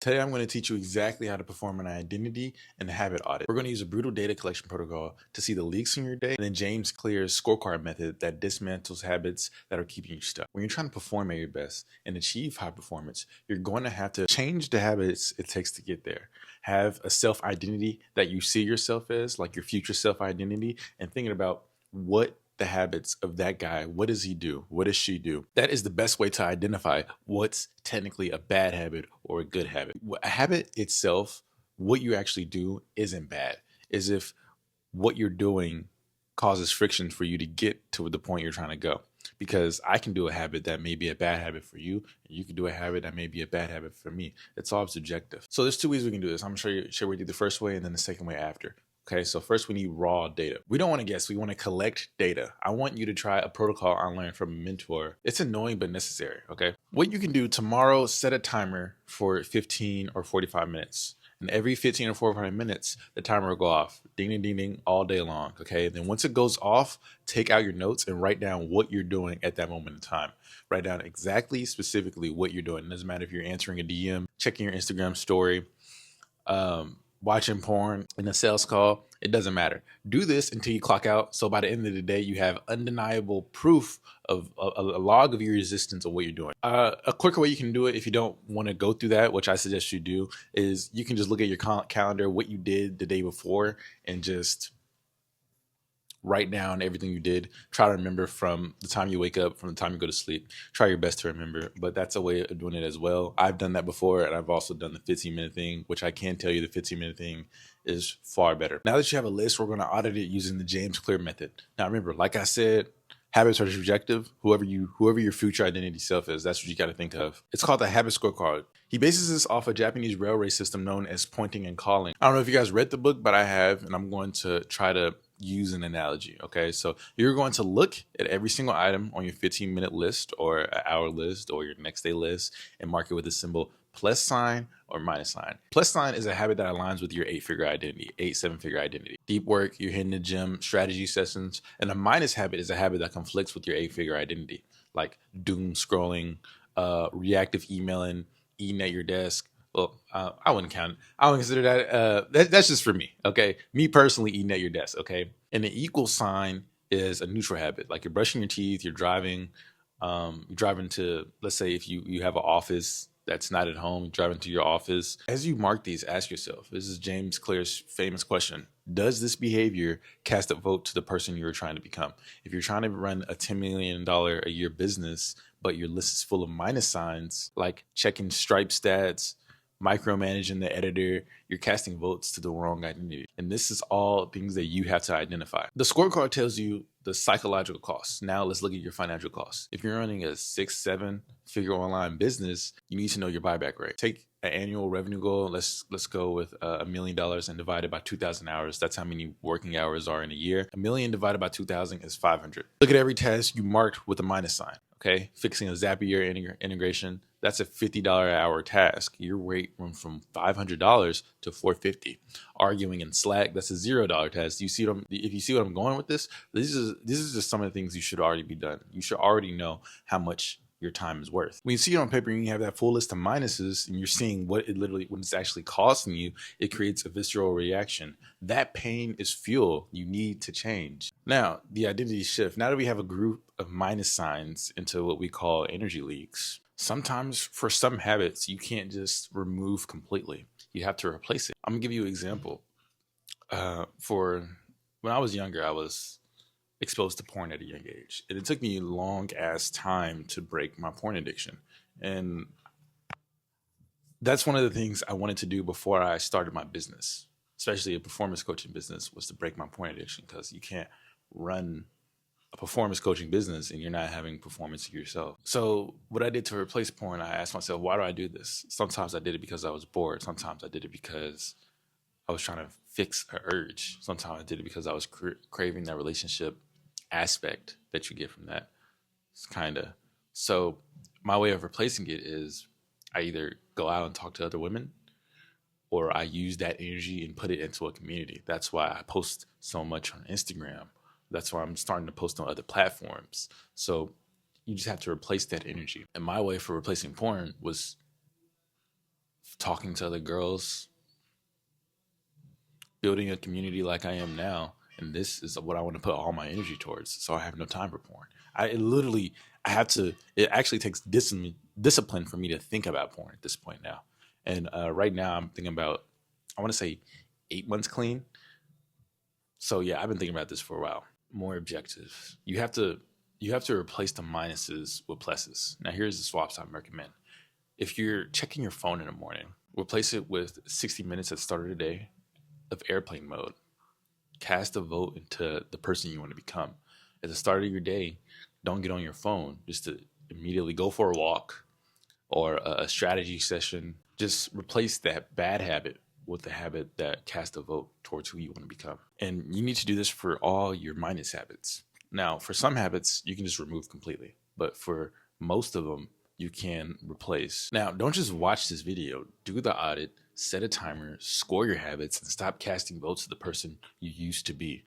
Today, I'm going to teach you exactly how to perform an identity and habit audit. We're going to use a brutal data collection protocol to see the leaks in your day, and then James Clear's scorecard method that dismantles habits that are keeping you stuck. When you're trying to perform at your best and achieve high performance, you're going to have to change the habits it takes to get there. Have a self-identity that you see yourself as, like your future self-identity, and thinking about what the habits of that guy. What does he do? What does she do? That is the best way to identify what's technically a bad habit or a good habit. A habit itself, what you actually do isn't bad. Is if what you're doing causes friction for you to get to the point you're trying to go. Because I can do a habit that may be a bad habit for you, and you can do a habit that may be a bad habit for me. It's all subjective. So there's two ways we can do this. I'm going to share with you the first way and then the second way after. Okay, so first we need raw data. We don't want to guess, we want to collect data. I want you to try a protocol I learned from a mentor. It's annoying but necessary, okay? What you can do tomorrow, set a timer for 15 or 45 minutes. And every 15 or 45 minutes, the timer will go off. Ding, ding, ding, ding, all day long, okay? Then once it goes off, take out your notes and write down what you're doing at that moment in time. Write down exactly, specifically what you're doing. It doesn't matter if you're answering a DM, checking your Instagram story, watching porn in a sales call, it doesn't matter. Do this until you clock out. So by the end of the day, you have undeniable proof of a log of your resistance of what you're doing. A quicker way you can do it if you don't want to go through that, which I suggest you do, is you can just look at your calendar, what you did the day before, and just write down everything you did. Try to remember from the time you wake up, from the time you go to sleep. Try your best to remember, but that's a way of doing it as well. I've done that before, and I've also done the 15-minute thing, which I can tell you the 15-minute thing is far better. Now that you have a list, we're going to audit it using the James Clear method. Now remember, like I said, habits are subjective. Whoever your future identity self is, that's what you got to think of. It's called the Habit Scorecard. He bases this off a Japanese railway system known as pointing and calling. I don't know if you guys read the book, but I have, and I'm going to try to use an analogy. Okay, so you're going to look at every single item on your 15-minute list or an hour list or your next day list and mark it with a symbol plus sign or minus sign. Plus sign is a habit that aligns with your 8-figure identity, 7-figure identity. Deep work, you're hitting the gym, strategy sessions, and a minus habit is a habit that conflicts with your 8-figure identity, like doom scrolling, reactive emailing, eating at your desk. Well, I wouldn't count it. I wouldn't consider that. That's just for me, okay? Me personally, eating at your desk, okay? And the equal sign is a neutral habit, like you're brushing your teeth, you're driving to, let's say if you have an office that's not at home, you're driving to your office. As you mark these, ask yourself, this is James Clear's famous question, does this behavior cast a vote to the person you're trying to become? If you're trying to run a $10 million a year business, but your list is full of minus signs, like checking Stripe stats, micromanaging the editor, you're casting votes to the wrong identity. And this is all things that you have to identify. The scorecard tells you the psychological costs. Now let's look at your financial costs. If you're running a 6-7 figure online business, you need to know your buyback rate. Take an annual revenue goal. Let's go with $1 million and divide it by 2,000 hours. That's how many working hours are in a year. 1 million divided by 2,000 is 500. Look at every task you marked with a minus sign. Okay, fixing a Zapier integration, that's a $50 an hour task. Your rate went from $500 to $450. Arguing in Slack, that's a $0 task. If you see what I'm going with this, this is just some of the things you should already be done. You should already know how much your time is worth. When you see it on paper and you have that full list of minuses and you're seeing what it's actually costing you, it creates a visceral reaction. That pain is fuel you need to change. Now, the identity shift. Now that we have a group of minus signs into what we call energy leaks, sometimes for some habits, you can't just remove completely. You have to replace it. I'm gonna give you an example. For when I was younger, I was exposed to porn at a young age. And it took me a long ass time to break my porn addiction. And that's one of the things I wanted to do before I started my business, especially a performance coaching business, was to break my porn addiction, because you can't run a performance coaching business and you're not having performance yourself. So what I did to replace porn, I asked myself, why do I do this? Sometimes I did it because I was bored. Sometimes I did it because I was trying to fix an urge. Sometimes I did it because I was craving that relationship aspect that you get from that. It's so my way of replacing it is I either go out and talk to other women, or I use that energy and put it into a community. That's why I post so much on Instagram. That's why I'm starting to post on other platforms. So you just have to replace that energy. And my way for replacing porn was talking to other girls, building a community like I am now. And this is what I want to put all my energy towards. So I have no time for porn. It actually takes discipline for me to think about porn at this point now. And right now I'm thinking about, I want to say 8 months clean. So yeah, I've been thinking about this for a while. More objectives. You have to replace the minuses with pluses. Now here's the swaps I recommend. If you're checking your phone in the morning, replace it with 60 minutes at the start of the day of airplane mode. Cast a vote into the person you want to become. At the start of your day, don't get on your phone just to immediately go for a walk or a strategy session. Just replace that bad habit with the habit that casts a vote towards who you want to become. And you need to do this for all your minus habits. Now, for some habits, you can just remove completely, but for most of them, you can replace. Now, don't just watch this video. Do the audit, set a timer, score your habits, and stop casting votes to the person you used to be.